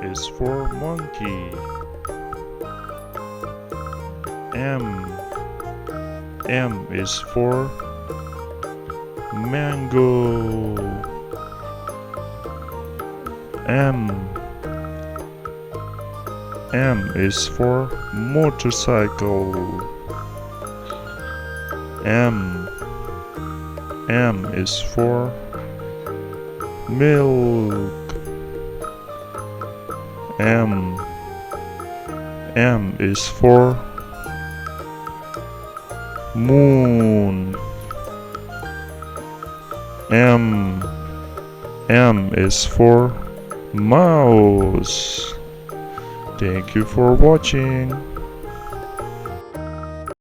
is for monkey. M is for mango. M is for motorcycle. M is for milk. M is for moon. M is for mouse. Thank you for watching.